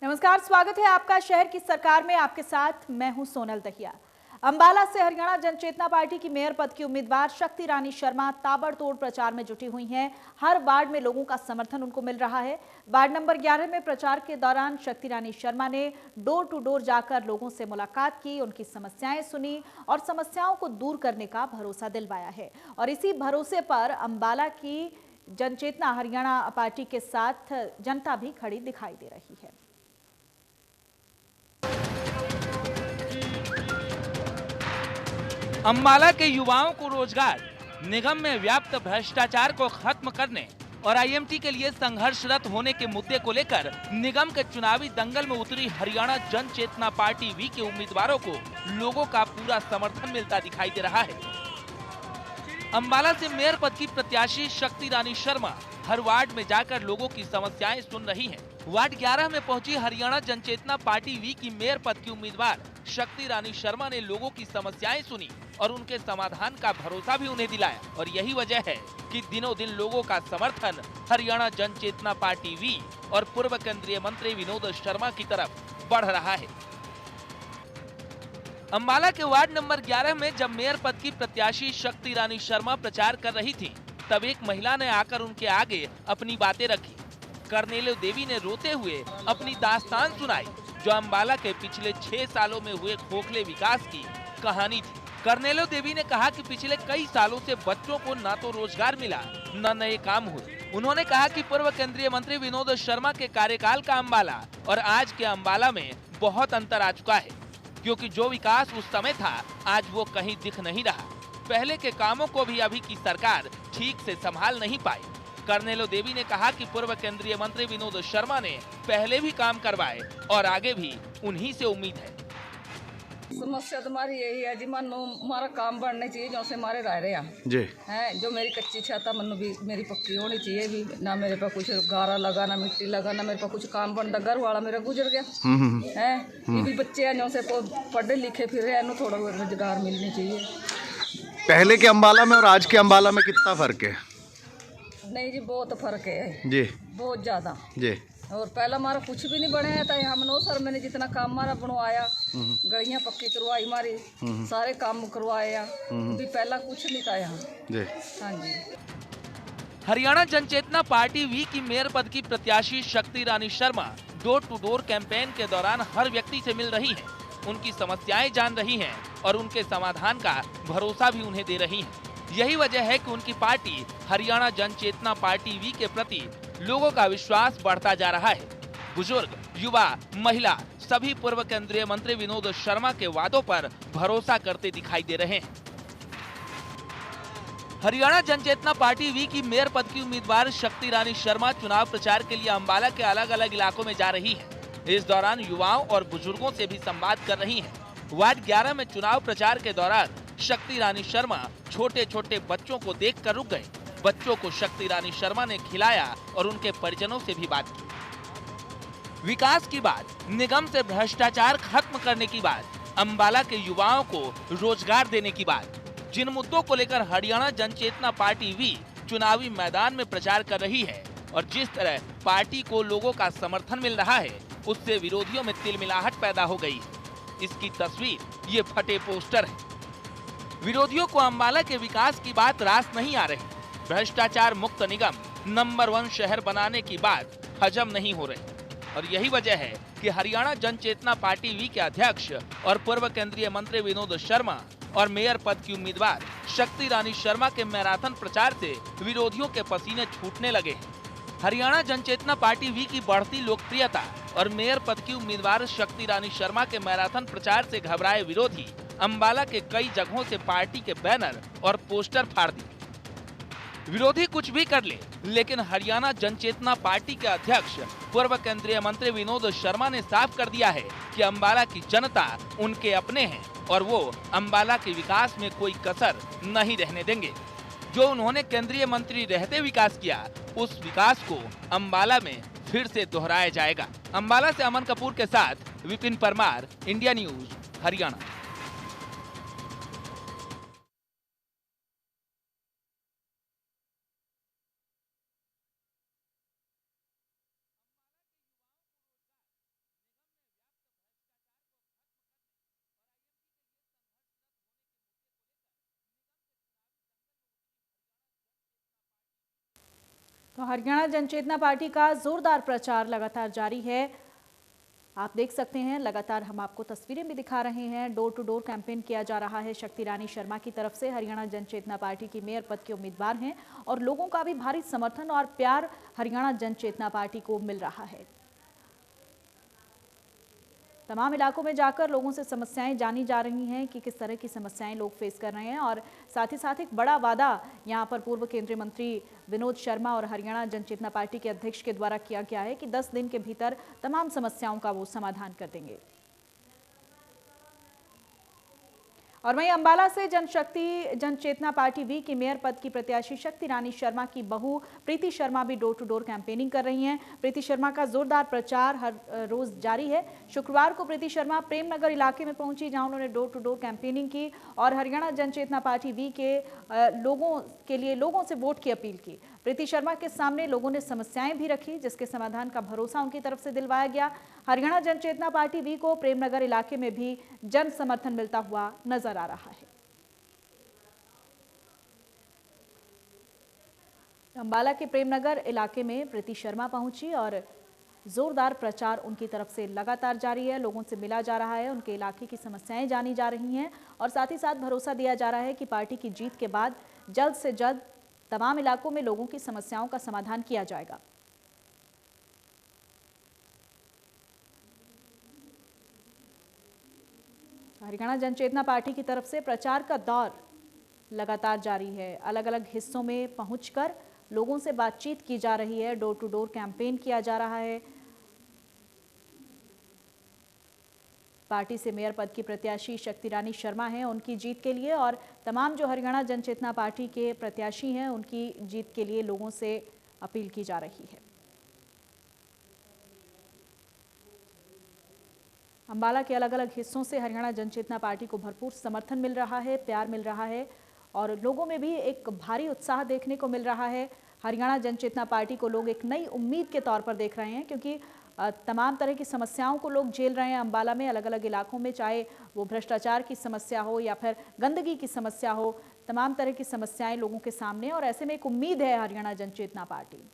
नमस्कार, स्वागत है आपका शहर की सरकार में। आपके साथ मैं हूं सोनल दहिया। अंबाला से हरियाणा जनचेतना पार्टी की मेयर पद की उम्मीदवार शक्ति रानी शर्मा ताबड़तोड़ प्रचार में जुटी हुई हैं। हर वार्ड में लोगों का समर्थन उनको मिल रहा है। वार्ड नंबर 11 में प्रचार के दौरान शक्ति रानी शर्मा ने डोर टू डोर जाकर लोगों से मुलाकात की, उनकी समस्याएं सुनी और समस्याओं को दूर करने का भरोसा दिलवाया है। और इसी भरोसे पर अंबाला की जनचेतना हरियाणा पार्टी के साथ जनता भी खड़ी दिखाई दे रही है। अंबाला के युवाओं को रोजगार, निगम में व्याप्त भ्रष्टाचार को खत्म करने और आईएमटी के लिए संघर्षरत होने के मुद्दे को लेकर निगम के चुनावी दंगल में उतरी हरियाणा जन चेतना पार्टी वी के उम्मीदवारों को लोगों का पूरा समर्थन मिलता दिखाई दे रहा है। अंबाला से मेयर पद की प्रत्याशी शक्ति रानी शर्मा हर वार्ड में जाकर लोगों की समस्याएं सुन रही हैं। वार्ड 11 में पहुंची हरियाणा जनचेतना पार्टी वी की मेयर पद की उम्मीदवार शक्ति रानी शर्मा ने लोगों की समस्याएं सुनी और उनके समाधान का भरोसा भी उन्हें दिलाया। और यही वजह है कि दिनों दिन लोगों का समर्थन हरियाणा जनचेतना पार्टी वी और पूर्व केंद्रीय मंत्री विनोद शर्मा की तरफ बढ़ रहा है। अंबाला के वार्ड नंबर 11 में जब मेयर पद की प्रत्याशी शक्ति रानी शर्मा प्रचार कर रही थी, तब एक महिला ने आकर उनके आगे अपनी बातें रखी। कर्नेलो देवी ने रोते हुए अपनी दास्तान सुनाई, जो अंबाला के पिछले 6 सालों में हुए खोखले विकास की कहानी थी। कर्नेलो देवी ने कहा कि पिछले कई सालों से बच्चों को न तो रोजगार मिला, न नए काम हुए। उन्होंने कहा कि पूर्व केंद्रीय मंत्री विनोद शर्मा के कार्यकाल का अंबाला और आज के अंबाला में बहुत अंतर आ चुका है, क्योंकि जो विकास उस समय था आज वो कहीं दिख नहीं रहा। पहले के कामों को भी अभी की सरकार ठीक से संभाल नहीं पाई। कर्नेलो देवी ने कहा कि पूर्व केंद्रीय मंत्री विनोद शर्मा ने पहले भी काम करवाए और आगे भी उन्हीं से उम्मीद है। समस्या तुम्हारी यही है जी, मनु हमारा काम बढ़ने चाहिए, जो से हमारे रह रहे हैं जो मेरी कच्ची छत है मनु भी मेरी पक्की होनी चाहिए भी। ना मेरे पास कुछ गारा लगा, ना मिट्टी लगा, ना मेरे पास कुछ काम बनता। घर वाला मेरा गुजर गया है। ये भी बच्चे हैं जो से पढ़े लिखे फिर रहे हैं, थोड़ा रोजगार मिलनी चाहिए। पहले के अंबाला में और आज के अंबाला में कितना फर्क है? नहीं जी, बहुत फर्क है जी, बहुत ज्यादा जी। और पहला हमारा कुछ भी नहीं बनाया था। हम नो सर मैंने जितना काम हमारा बनवाया, गलियां पक्की करवाई हमारी, सारे काम करवाया, भी पहला कुछ नहीं था यहाँ जी। हाँ जी। हरियाणा जनचेतना पार्टी वी की मेयर पद की प्रत्याशी Shakti Rani Sharma door to door campaign के दौरान हर व्यक्ति से मिल रही हैं, उनकी समस्याएं जान रही हैं और उनके समाधान का भरोसा भी उन्हें दे रही हैं। यही वजह है कि उनकी पार्टी हरियाणा जनचेतना पार्टी वी के प्रति लोगों का विश्वास बढ़ता जा रहा है। बुजुर्ग, युवा, महिला सभी पूर्व केंद्रीय मंत्री विनोद शर्मा के वादों पर भरोसा करते दिखाई दे रहे हैं। हरियाणा जनचेतना पार्टी वी की मेयर पद की उम्मीदवार शक्ति रानी शर्मा चुनाव प्रचार के लिए अंबाला के अलग अलग इलाकों में जा रही है। इस दौरान युवाओं और बुजुर्गों से भी संवाद कर रही हैं। वार्ड 11 में चुनाव प्रचार के दौरान शक्ति रानी शर्मा छोटे छोटे बच्चों को देखकर रुक गए। बच्चों को शक्ति रानी शर्मा ने खिलाया और उनके परिजनों से भी बात की। विकास की बात, निगम से भ्रष्टाचार खत्म करने की बात, अंबाला के युवाओं को रोजगार देने की बात, जिन मुद्दों को लेकर हरियाणा जनचेतना पार्टी वी चुनावी मैदान में प्रचार कर रही है और जिस तरह पार्टी को लोगों का समर्थन मिल रहा है, उससे विरोधियों में तिलमिलाहट पैदा हो गई है। इसकी तस्वीर ये फटे पोस्टर है। विरोधियों को अंबाला के विकास की बात रास नहीं आ रही। भ्रष्टाचार मुक्त निगम नंबर 1 शहर बनाने की बात हजम नहीं हो रही और यही वजह है कि हरियाणा जनचेतना पार्टी वी के अध्यक्ष और पूर्व केंद्रीय मंत्री विनोद शर्मा और मेयर पद की उम्मीदवार शक्ति रानी शर्मा के मैराथन प्रचार से विरोधियों के पसीने छूटने लगे हैं। हरियाणा जनचेतना पार्टी वी की बढ़ती लोकप्रियता और मेयर पद की उम्मीदवार शक्ति रानी शर्मा के मैराथन प्रचार से घबराए विरोधी अंबाला के कई जगहों से पार्टी के बैनर और पोस्टर फाड़ दिए। विरोधी कुछ भी कर ले, लेकिन हरियाणा जनचेतना पार्टी के अध्यक्ष पूर्व केंद्रीय मंत्री विनोद शर्मा ने साफ कर दिया है कि अंबाला की जनता उनके अपने हैं और वो अंबाला के विकास में कोई कसर नहीं रहने देंगे। जो उन्होंने केंद्रीय मंत्री रहते विकास किया, उस विकास को अंबाला में फिर से दोहराया जाएगा। अंबाला से अमन कपूर के साथ विपिन परमार, इंडिया न्यूज, हरियाणा। तो हरियाणा जनचेतना पार्टी का जोरदार प्रचार लगातार जारी है। आप देख सकते हैं, लगातार हम आपको तस्वीरें भी दिखा रहे हैं। डोर टू डोर कैंपेन किया जा रहा है शक्ति रानी शर्मा की तरफ से। हरियाणा जनचेतना पार्टी की मेयर पद के उम्मीदवार हैं और लोगों का भी भारी समर्थन और प्यार हरियाणा जनचेतना पार्टी को मिल रहा है। तमाम इलाकों में जाकर लोगों से समस्याएं जानी जा रही हैं कि किस तरह की समस्याएं लोग फेस कर रहे हैं। और साथ ही साथ एक बड़ा वादा यहां पर पूर्व केंद्रीय मंत्री विनोद शर्मा और हरियाणा जनचेतना पार्टी के अध्यक्ष के द्वारा किया गया है कि 10 दिन के भीतर तमाम समस्याओं का वो समाधान कर देंगे। और वहीं अंबाला से जनशक्ति जनचेतना पार्टी वी की मेयर पद की प्रत्याशी शक्ति रानी शर्मा की बहू प्रीति शर्मा भी डोर टू डोर कैंपेनिंग कर रही हैं। प्रीति शर्मा का जोरदार प्रचार हर रोज जारी है। शुक्रवार को प्रीति शर्मा प्रेमनगर इलाके में पहुंची, जहां उन्होंने डोर टू डोर कैंपेनिंग की और हरियाणा जनचेतना पार्टी वी के लोगों के लिए लोगों से वोट की अपील की। प्रीति शर्मा के सामने लोगों ने समस्याएं भी रखी, जिसके समाधान का भरोसा उनकी तरफ से दिलवाया गया। हरियाणा जनचेतना पार्टी वी को प्रेमनगर इलाके में भी जन समर्थन मिलता हुआ नजर आ रहा है। अंबाला के प्रेमनगर इलाके में प्रीति शर्मा पहुंची और जोरदार प्रचार उनकी तरफ से लगातार जारी है। लोगों से मिला जा रहा है, उनके इलाके की समस्याएं जानी जा रही हैं और साथ ही साथ भरोसा दिया जा रहा है कि पार्टी की जीत के बाद जल्द से जल्द तमाम इलाकों में लोगों की समस्याओं का समाधान किया जाएगा। हरियाणा जनचेतना पार्टी की तरफ से प्रचार का दौर लगातार जारी है। अलग अलग हिस्सों में पहुंचकर लोगों से बातचीत की जा रही है, डोर टू डोर कैंपेन किया जा रहा है। पार्टी से मेयर पद की प्रत्याशी शक्ति रानी शर्मा हैं, उनकी जीत के लिए और तमाम जो हरियाणा जनचेतना पार्टी के प्रत्याशी हैं उनकी जीत के लिए लोगों से अपील की जा रही है। अंबाला के अलग अलग हिस्सों से हरियाणा जनचेतना पार्टी को भरपूर समर्थन मिल रहा है, प्यार मिल रहा है और लोगों में भी एक भारी उत्साह देखने को मिल रहा है। हरियाणा जनचेतना पार्टी को लोग एक नई उम्मीद के तौर पर देख रहे हैं, क्योंकि तमाम तरह की समस्याओं को लोग झेल रहे हैं अंबाला में अलग अलग इलाकों में, चाहे वो भ्रष्टाचार की समस्या हो या फिर गंदगी की समस्या हो। तमाम तरह की समस्याएं लोगों के सामने और ऐसे में एक उम्मीद है हरियाणा जनचेतना पार्टी।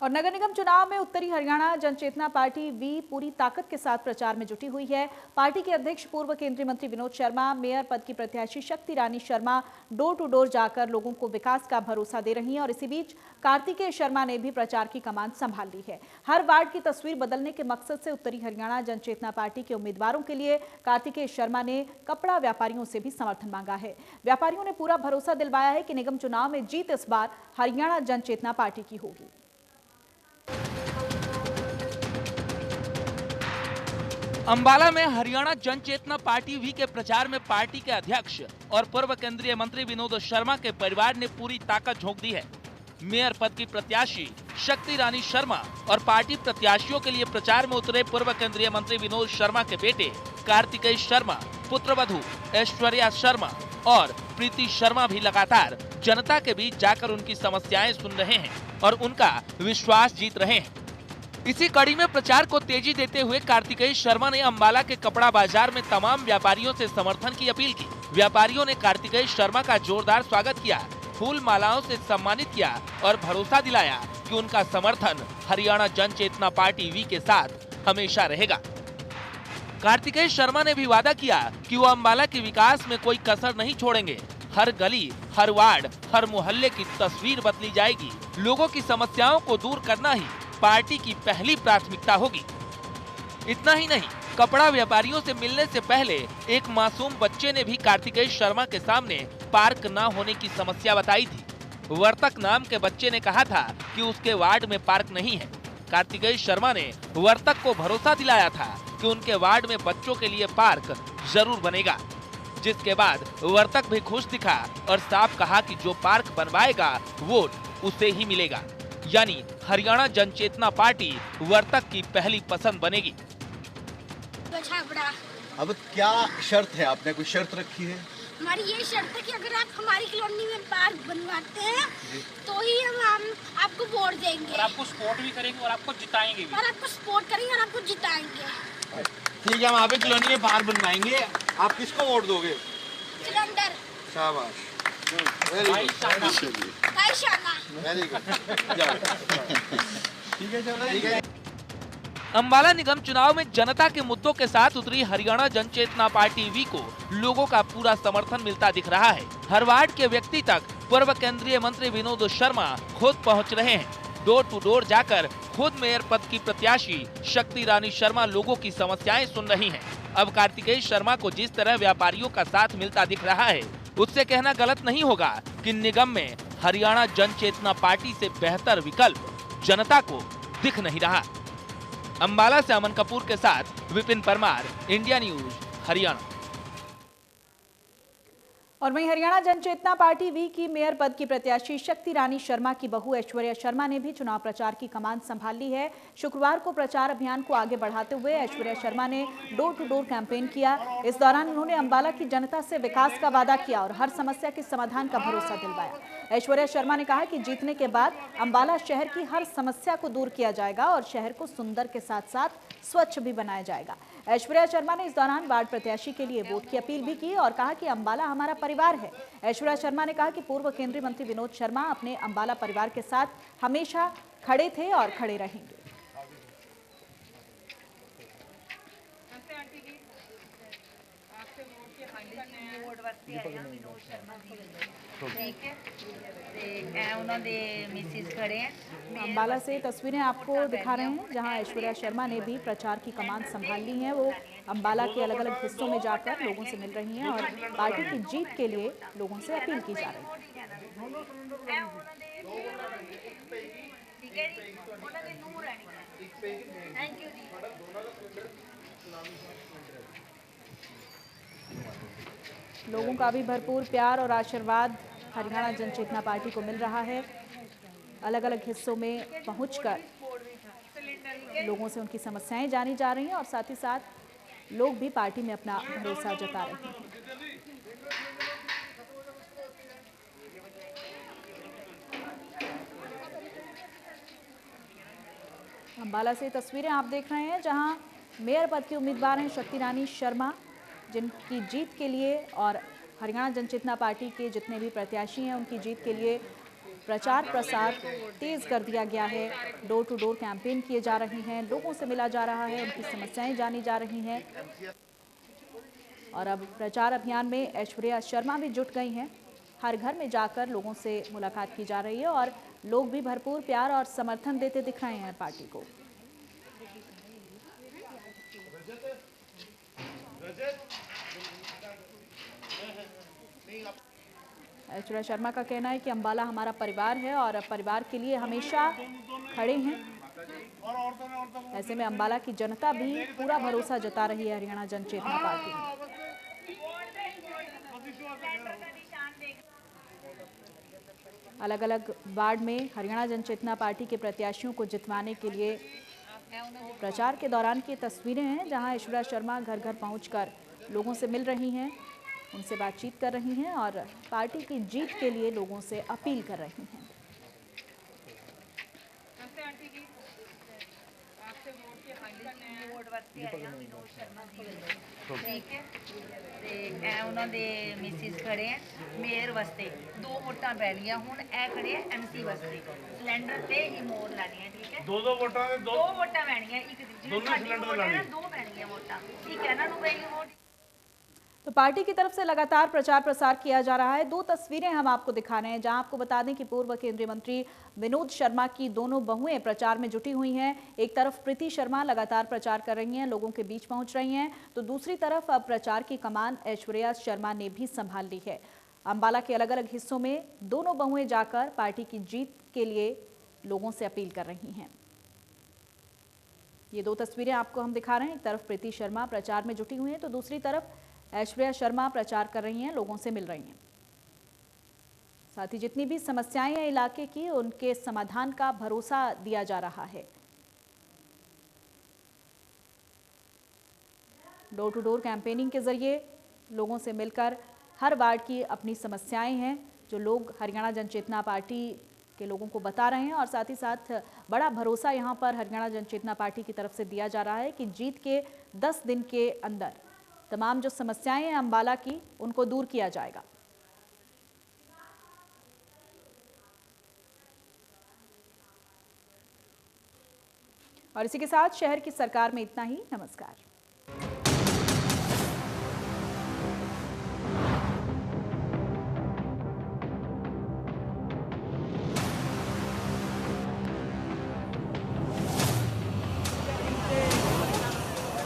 और नगर निगम चुनाव में उत्तरी हरियाणा जनचेतना पार्टी वी पूरी ताकत के साथ प्रचार में जुटी हुई है। पार्टी के अध्यक्ष पूर्व केंद्रीय मंत्री विनोद शर्मा, मेयर पद की प्रत्याशी Shakti Rani Sharma door to door जाकर लोगों को विकास का भरोसा दे रही हैं और इसी बीच कार्तिकेय शर्मा ने भी प्रचार की कमान संभाल ली है। हर वार्ड की तस्वीर बदलने के मकसद से उत्तरी हरियाणा जनचेतना पार्टी के उम्मीदवारों के लिए कार्तिकेय शर्मा ने कपड़ा व्यापारियों से भी समर्थन मांगा है। व्यापारियों ने पूरा भरोसा दिलवाया है कि निगम चुनाव में जीत इस बार हरियाणा जनचेतना पार्टी की होगी। अंबाला में हरियाणा जनचेतना पार्टी वी के प्रचार में पार्टी के अध्यक्ष और पूर्व केंद्रीय मंत्री विनोद शर्मा के परिवार ने पूरी ताकत झोंक दी है। मेयर पद की प्रत्याशी शक्ति रानी शर्मा और पार्टी प्रत्याशियों के लिए प्रचार में उतरे पूर्व केंद्रीय मंत्री विनोद शर्मा के बेटे कार्तिकेय शर्मा, पुत्रवधू ऐश्वर्या शर्मा और प्रीति शर्मा भी लगातार जनता के बीच जाकर उनकी समस्याएं सुन रहे हैं और उनका विश्वास जीत रहे हैं। इसी कड़ी में प्रचार को तेजी देते हुए कार्तिकेय शर्मा ने अंबाला के कपड़ा बाजार में तमाम व्यापारियों से समर्थन की अपील की। व्यापारियों ने कार्तिकेय शर्मा का जोरदार स्वागत किया, फूल मालाओं से सम्मानित किया और भरोसा दिलाया कि उनका समर्थन हरियाणा जनचेतना पार्टी वी के साथ हमेशा रहेगा। कार्तिकेय शर्मा ने भी वादा किया कि वो अंबाला के विकास में कोई कसर नहीं छोड़ेंगे। हर गली, हर वार्ड, हर मोहल्ले की तस्वीर बदली जाएगी। लोगों की समस्याओं को दूर करना ही पार्टी की पहली प्राथमिकता होगी। इतना ही नहीं, कपड़ा व्यापारियों से मिलने से पहले एक मासूम बच्चे ने भी कार्तिकेय शर्मा के सामने पार्क न होने की समस्या बताई थी। वर्तक नाम के बच्चे ने कहा था कि उसके वार्ड में पार्क नहीं है। कार्तिकेय शर्मा ने वर्तक को भरोसा दिलाया था कि उनके वार्ड में बच्चों के लिए पार्क जरूर बनेगा, जिसके बाद वर्तक भी खुश दिखा और साफ कहा कि जो पार्क बनवाएगा वोट उसे ही मिलेगा। यानी हरियाणा जनचेतना पार्टी वर्तक की पहली पसंद बनेगी। अब क्या शर्त है, आपने कोई शर्त रखी है? हमारी ये शर्त है कि अगर आप हमारी कॉलोनी में पार्क बनवाते हैं तो ही हम आपको वोट देंगे और आपको सपोर्ट भी करेंगे और आपको जिताएंगे भी। और आपको सपोर्ट करेंगे और आपको जिताएंगे। ठीक है, हम आप कॉलोनी में पार्क बनवाएंगे, आप किसको वोट दोगे? सिलेंडर। शाबाश। भाई शाना। अंबाला निगम चुनाव में जनता के मुद्दों के साथ उतरी हरियाणा जनचेतना पार्टी वी को लोगों का पूरा समर्थन मिलता दिख रहा है। हर वार्ड के व्यक्ति तक पूर्व केंद्रीय मंत्री विनोद शर्मा खुद पहुंच रहे हैं। डोर टू डोर जाकर खुद मेयर पद की प्रत्याशी शक्ति रानी शर्मा लोगों की समस्याएं सुन रही हैं। अब कार्तिकेय शर्मा को जिस तरह व्यापारियों का साथ मिलता दिख रहा है, उससे कहना गलत नहीं होगा कि निगम में हरियाणा जनचेतना पार्टी से बेहतर विकल्प जनता को दिख नहीं रहा। अंबाला से अमन कपूर के साथ विपिन परमार, इंडिया न्यूज, हरियाणा। और वहीं हरियाणा जनचेतना पार्टी वी की मेयर पद की प्रत्याशी शक्ति रानी शर्मा की बहू ऐश्वर्या शर्मा ने भी चुनाव प्रचार की कमान संभाल ली है। शुक्रवार को प्रचार अभियान को आगे बढ़ाते हुए ऐश्वर्या शर्मा ने डोर टू डोर कैंपेन किया। इस दौरान उन्होंने अंबाला की जनता से विकास का वादा किया और हर समस्या के समाधान का भरोसा दिलवाया। ऐश्वर्या शर्मा ने कहा कि जीतने के बाद अंबाला शहर की हर समस्या को दूर किया जाएगा और शहर को सुंदर के साथ साथ स्वच्छ भी बनाया जाएगा। ऐश्वर्या शर्मा ने इस दौरान वार्ड प्रत्याशी के लिए वोट की अपील भी की और कहा कि अंबाला हमारा परिवार है। ऐश्वर्या शर्मा ने कहा कि पूर्व केंद्रीय मंत्री विनोद शर्मा अपने अंबाला परिवार के साथ हमेशा खड़े थे और खड़े रहेंगे। अंबाला से तस्वीरें आपको दिखा रहे हैं जहां ऐश्वर्या शर्मा ने भी प्रचार की कमान संभाल ली है। वो अंबाला के अलग अलग हिस्सों में जाकर लोगों से मिल रही हैं और पार्टी की जीत के लिए लोगों से अपील की जा रही है। लोगों का भी भरपूर प्यार और आशीर्वाद हरियाणा जनचेतना पार्टी को मिल रहा है। अलग अलग हिस्सों में पहुंचकर लोगों से उनकी समस्याएं जानी जा रही हैं और साथ ही साथ लोग भी पार्टी में अपना भरोसा जता रहे हैं। अंबाला से तस्वीरें आप देख रहे हैं जहां मेयर पद की उम्मीदवार हैं शक्ति रानी शर्मा, जिनकी जीत के लिए और हरियाणा जनचेतना पार्टी के जितने भी प्रत्याशी हैं उनकी जीत के लिए प्रचार प्रसार तेज कर दिया गया है। डोर टू डोर कैंपेन किए जा रहे हैं, लोगों से मिला जा रहा है, उनकी समस्याएं जानी जा रही हैं और अब प्रचार अभियान में ऐश्वर्या शर्मा भी जुट गई हैं। हर घर में जाकर लोगों से मुलाकात की जा रही है और लोग भी भरपूर प्यार और समर्थन देते दिख रहे हैं पार्टी को। ऐश्वर्या शर्मा का कहना है कि अंबाला हमारा परिवार है और परिवार के लिए हमेशा खड़े हैं। ऐसे में अंबाला की जनता भी पूरा भरोसा जता रही है हरियाणा जनचेतना पार्टी में। अलग अलग वार्ड में हरियाणा जनचेतना पार्टी के प्रत्याशियों को जितवाने के लिए प्रचार के दौरान की तस्वीरें हैं जहां ऐश्वर्या शर्मा घर घर पहुंचकर लोगों से मिल रही हैं, उनसे बातचीत कर रही हैं और पार्टी की जीत के लिए लोगों से अपील कर रही हैं। ठीक है ते उन्हों दे मिसिस खड़े हैं मेयर वास्ते 2 वोटां पैणियां हुण ए खड़े हैं एमसी वास्ते सिलेंडर ते इमोर लैणियां। ठीक है 2 वोटां दे 2 वोटां पैणियां, एक दोनों सिलेंडर लैणियां, 2 पैणियां वोटां। ठीक है ना, नु पैणी वोट। तो पार्टी की तरफ से लगातार प्रचार प्रसार किया जा रहा है। 2 तस्वीरें हम आपको दिखा रहे हैं जहां आपको बता दें कि पूर्व केंद्रीय मंत्री विनोद शर्मा की दोनों बहुएं प्रचार में जुटी हुई हैं। एक तरफ प्रीति शर्मा लगातार प्रचार कर रही हैं, लोगों के बीच पहुंच रही हैं, तो दूसरी तरफ अब प्रचार की कमान ऐश्वर्या शर्मा ने भी संभाल ली है। अंबाला के अलग अलग हिस्सों में दोनों बहुएं जाकर पार्टी की जीत के लिए लोगों से अपील कर रही हैं। ये 2 तस्वीरें आपको हम दिखा रहे हैं। एक तरफ प्रीति शर्मा प्रचार में जुटी हुई हैं तो दूसरी तरफ ऐश्वर्या शर्मा प्रचार कर रही हैं, लोगों से मिल रही हैं। साथ ही जितनी भी समस्याएं हैं इलाके की, उनके समाधान का भरोसा दिया जा रहा है। डोर टू डोर कैंपेनिंग के जरिए लोगों से मिलकर हर वार्ड की अपनी समस्याएं हैं जो लोग हरियाणा जनचेतना पार्टी के लोगों को बता रहे हैं और साथ ही साथ बड़ा भरोसा यहां पर हरियाणा जनचेतना पार्टी की तरफ से दिया जा रहा है कि जीत के 10 दिन के अंदर तमाम जो समस्याएं हैं अंबाला की, उनको दूर किया जाएगा। और इसी के साथ शहर की सरकार में इतना ही। नमस्कार।